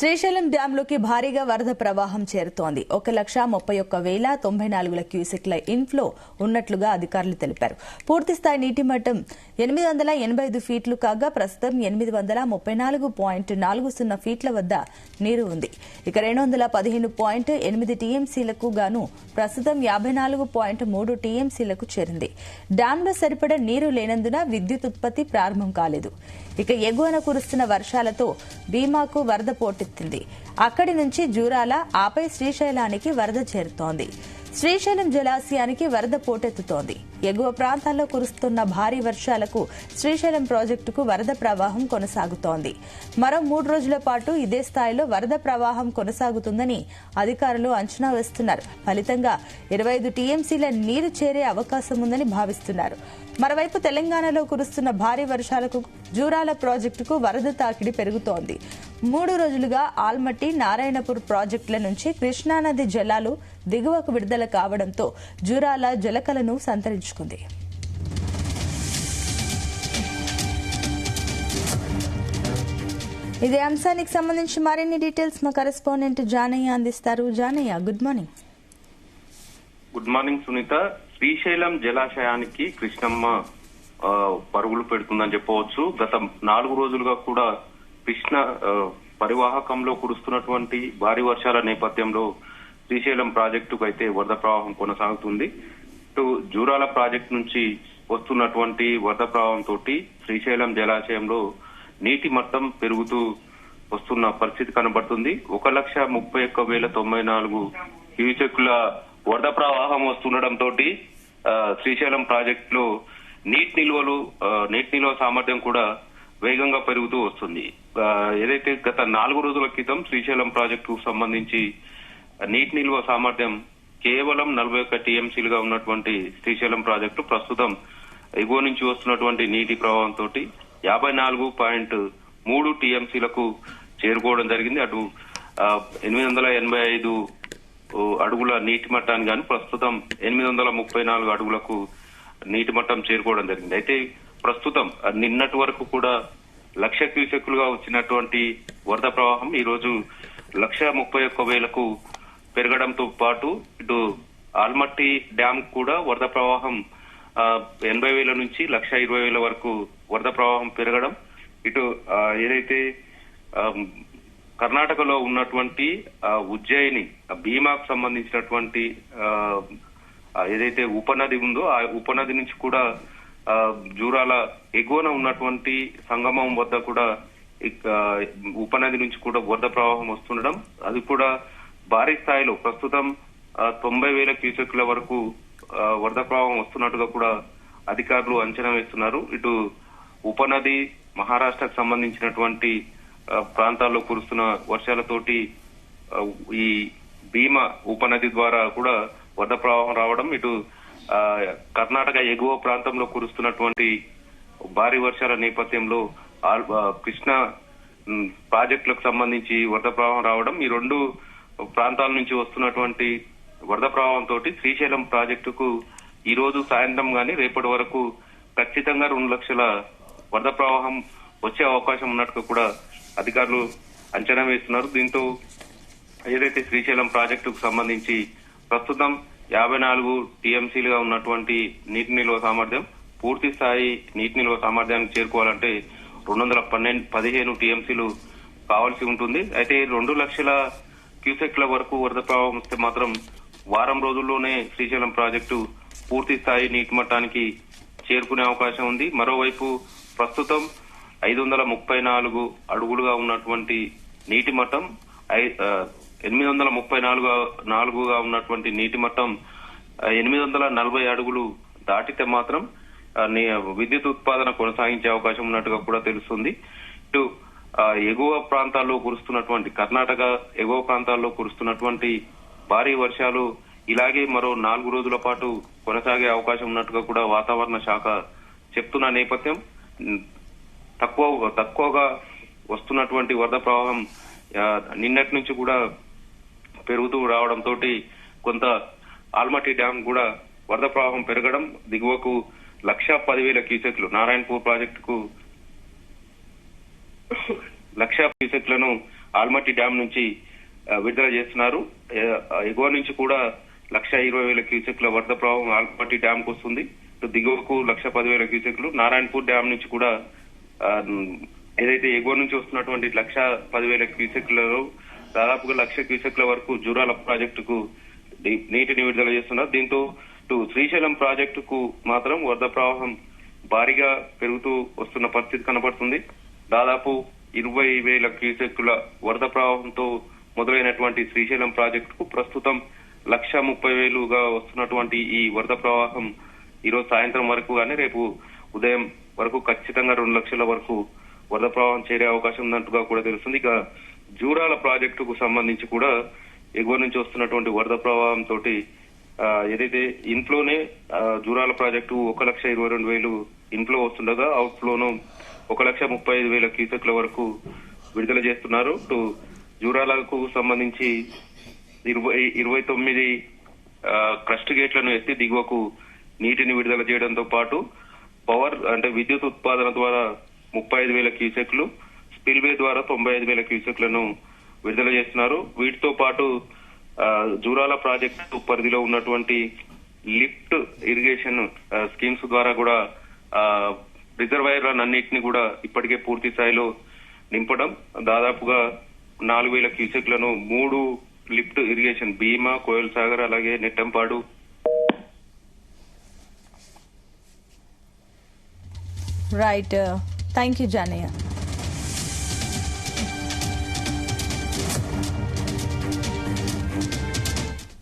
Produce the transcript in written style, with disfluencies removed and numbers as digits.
శ్రీశైలం డ్యాంలోకి భారీగా వరద ప్రవాహం చేరుతోంది. 1,31,094 క్యూసెక్ల ఇన్ఫ్లో ఉన్నట్లుగా అధికారులు తెలిపారు. పూర్తిస్థాయి నీటి మట్టం 885 ఫీట్లు కాగా ప్రస్తుతం 834.40 ఫీట్ల వద్ద నీరు ఉంది. ఇక 215.8 టీఎంసీలకు గాను ప్రస్తుతం 54.3 టీఎంసీలకు చేరింది. డ్యాంలో సరిపడా నీరు లేనందున విద్యుత్ ఉత్పత్తి ప్రారంభం కాలేదు. ఇక ఎగువన కురుస్తున్న వర్షాలతో భీమాకు వరద పోటెత్తింది. అక్కడి నుంచి జూరాల ఆపై శ్రీశైలానికి వరద చేరుతోంది. శ్రీశైలం జలాశయానికి వరద పోటెత్తుతోంది. ఎగువ ప్రాంతాల్లో కురుస్తున్న భారీ వర్షాలకు శ్రీశైలం ప్రాజెక్టుకు వరద ప్రవాహం కొనసాగుతోంది. మరో 3 రోజుల పాటు ఇదే స్థాయిలో వరద ప్రవాహం కొనసాగుతుందని అధికారులు అంచనా వేస్తున్నారు. ఫలితంగా 25 టీఎంసీల నీరు చేరే అవకాశం ఉందని భావిస్తున్నారు. మరోవైపు తెలంగాణలో కురుస్తున్న భారీ వర్షాలకు జూరాల ప్రాజెక్టుకు వరద తాకిడి పెరుగుతోంది. 3 రోజులుగా ఆల్మట్టి, నారాయణపూర్ ప్రాజెక్టుల నుంచి కృష్ణానది జలాలు దిగువకు విడుదల కావడంతో జూరాల జలకలను సంతరించుకుంది. ఇదే అంశానికి సంబంధించి మరిన్ని డీటెయిల్స్ మా కరెస్పాండెంట్ జానయ్య అందిస్తారు. Janayya, good morning. Good morning Sunitha. Srisailam జలాశయానికి కృష్ణమ్మ పరుగులు పెడుతుందని చెప్పవచ్చు. గత 4 రోజులుగా కూడా కృష్ణ పరివాహకంలో కురుస్తున్నటువంటి భారీ వర్షాల నేపథ్యంలో శ్రీశైలం ప్రాజెక్టుకు అయితే వరద ప్రవాహం కొనసాగుతుంది. ఇటు జూరాల ప్రాజెక్టు నుంచి వస్తున్నటువంటి వరద ప్రవాహంతో శ్రీశైలం జలాశయంలో నీటి మట్టం పెరుగుతూ వస్తున్న పరిస్థితి కనబడుతుంది. 1,31,094 క్యూసెక్కుల వరద ప్రవాహం వస్తుండటంతో శ్రీశైలం ప్రాజెక్టులో నీటి నిల్వ సామర్థ్యం కూడా వేగంగా పెరుగుతూ వస్తుంది. ఏదైతే గత 4 రోజుల క్రితం శ్రీశైలం ప్రాజెక్టుకు సంబంధించి నీటి నిల్వ సామర్థ్యం కేవలం 41 టీఎంసీలుగా ఉన్నటువంటి శ్రీశైలం ప్రాజెక్టు ప్రస్తుతం ఎగువ నుంచి వస్తున్నటువంటి నీటి ప్రవాహంతో 54.3 టీఎంసీలకు చేరుకోవడం జరిగింది. అటు 885 అడుగుల నీటి మట్టాన్ని గాని ప్రస్తుతం 834 అడుగులకు నీటి మట్టం చేరుకోవడం జరిగింది. అయితే ప్రస్తుతం నిన్నటి వరకు కూడా 1,00,000 క్యూసెక్కులుగా వచ్చినటువంటి వరద ప్రవాహం ఈ రోజు 1,31,000కు పెరగడంతో పాటు ఇటు ఆల్మట్టి డ్యామ్ కూడా వరద ప్రవాహం 80,000 నుంచి 1,20,000 వరకు వరద ప్రవాహం పెరగడం, ఇటు ఏదైతే కర్ణాటకలో ఉన్నటువంటి ఉజ్జయిని భీమాకు సంబంధించినటువంటి ఏదైతే ఉపనది ఉందో ఆ ఉపనది నుంచి కూడా జూరాల ఎగువన ఉన్నటువంటి సంగమం వద్ద కూడా ఉపనది నుంచి కూడా వరద ప్రవాహం వస్తుండడం, అది కూడా భారీ స్థాయిలో ప్రస్తుతం 90,000 క్యూసెక్కుల వరకు వరద ప్రవాహం వస్తున్నట్టుగా కూడా అధికారులు అంచనా వేస్తున్నారు. ఇటు ఉపనది మహారాష్ట్రకు సంబంధించినటువంటి ప్రాంతాల్లో కురుస్తున్న వర్షాలతోటి ఈ భీమా ఉపనది ద్వారా కూడా వరద ప్రవాహం రావడం, ఇటు కర్ణాటక ఎగువ ప్రాంతంలో కురుస్తున్నటువంటి భారీ వర్షాల నేపథ్యంలో కృష్ణా ప్రాజెక్టులకు సంబంధించి వరద ప్రవాహం రావడం, ఈ 2 ప్రాంతాల నుంచి వస్తున్నటువంటి వరద ప్రవాహంతో శ్రీశైలం ప్రాజెక్టుకు ఈ రోజు సాయంత్రం గాని రేపటి వరకు ఖచ్చితంగా 2 లక్షల వరద ప్రవాహం వచ్చే అవకాశం ఉన్నట్టుగా కూడా అధికారులు అంచనా వేస్తున్నారు. దీంతో ఏదైతే శ్రీశైలం ప్రాజెక్టుకు సంబంధించి ప్రస్తుతం 54 టీఎంసీలుగా ఉన్నటువంటి నీటి నిల్వ సామర్థ్యం పూర్తి స్థాయి నీటి నిల్వ సామర్థ్యానికి చేరుకోవాలంటే 215 టీఎంసీలు కావాల్సి ఉంటుంది. అయితే 2 లక్షల క్యూసెక్ల వరకు వరద ప్రవాహం వస్తే మాత్రం వారం రోజుల్లోనే శ్రీశైలం ప్రాజెక్టు పూర్తి స్థాయి నీటి మట్టానికి చేరుకునే అవకాశం ఉంది. మరోవైపు ప్రస్తుతం 534 అడుగులుగా ఉన్నటువంటి నీటి మట్టం 834గా ఉన్నటువంటి నీటి మట్టం 840 అడుగులు దాటితే మాత్రం విద్యుత్ ఉత్పాదన కొనసాగించే అవకాశం ఉన్నట్టుగా కూడా తెలుస్తుంది. ఇటు ఎగువ ప్రాంతాల్లో కురుస్తున్నటువంటి కర్ణాటక ఎగువ ప్రాంతాల్లో కురుస్తున్నటువంటి భారీ వర్షాలు ఇలాగే మరో 4 రోజుల పాటు కొనసాగే అవకాశం ఉన్నట్టుగా కూడా వాతావరణ శాఖ చెప్తున్న నేపథ్యం తక్కువగా వస్తున్నటువంటి వరద ప్రవాహం నిన్నటి నుంచి కూడా పెరుగుతూ రావడంతో కొంత ఆల్మట్టి డ్యాం కూడా వరద ప్రవాహం పెరగడం, దిగువకు 1,10,000 క్యూసెక్లు నారాయణపూర్ ప్రాజెక్టుకు 1,00,000 క్యూసెక్లను ఆల్మట్టి డ్యాం నుంచి విడుదల చేస్తున్నారు. ఎగువ నుంచి కూడా 1,20,000 క్యూసెక్ల వరద ప్రవాహం ఆల్మట్టి డ్యాం కు వస్తుంది. దిగువకు 1,10,000 క్యూసెక్లు నారాయణపూర్ డ్యాం నుంచి కూడా ఏదైతే ఎగువ నుంచి వస్తున్నటువంటి 1,10,000 క్యూసెక్లలో దాదాపుగా 1,00,000 క్యూసెక్ల వరకు జూరాల ప్రాజెక్టుకు నీటిని విడుదల చేస్తున్నారు. దీంతో శ్రీశైలం ప్రాజెక్టుకు మాత్రం వరద ప్రవాహం భారీగా పెరుగుతూ వస్తున్న పరిస్థితి కనబడుతుంది. దాదాపు 20,000 క్యూసెక్కుల వరద ప్రవాహంతో మొదలైనటువంటి శ్రీశైలం ప్రాజెక్టుకు ప్రస్తుతం 1,30,000గా వస్తున్నటువంటి ఈ వరద ప్రవాహం ఈరోజు సాయంత్రం వరకు కానీ రేపు ఉదయం వరకు ఖచ్చితంగా 2 లక్షల వరకు వరద ప్రవాహం చేరే అవకాశం ఉన్నట్టుగా కూడా తెలుస్తుంది. ఇక జూరాల ప్రాజెక్టుకు సంబంధించి కూడా ఎగువ నుంచి వస్తున్నటువంటి వరద ప్రవాహం తోటి ఏదైతే ఇన్ఫ్లోనే జూరాల ప్రాజెక్టు 1,22,000 ఇన్ఫ్లో వస్తుండగా అవుట్ ఫ్లోను 1,35,000 క్యూసెక్ల వరకు విడుదల చేస్తున్నారు. జూరాలకు సంబంధించి 29 క్రస్ట్ గేట్లను ఎత్తి దిగువకు నీటిని విడుదల చేయడంతో పాటు పవర్ అంటే విద్యుత్ ఉత్పాదన ద్వారా 35,000 క్యూసెక్లు, స్పిల్వే ద్వారా 95,000 క్యూసెక్లను విడుదల చేస్తున్నారు. వీటితో పాటు జూరాల ప్రాజెక్టు పరిధిలో ఉన్నటువంటి లిఫ్ట్ ఇరిగేషన్ స్కీమ్స్ ద్వారా కూడా రిజర్వాయర్లన్నింటినీ కూడా ఇప్పటికే పూర్తి స్థాయిలో నింపడం, దాదాపుగా 4,000 క్యూసెక్లను 3 లిఫ్ట్ ఇరిగేషన్ భీమా, కోయల్ సాగర్ అలాగే Nettempadu right. Thank you Janaiah.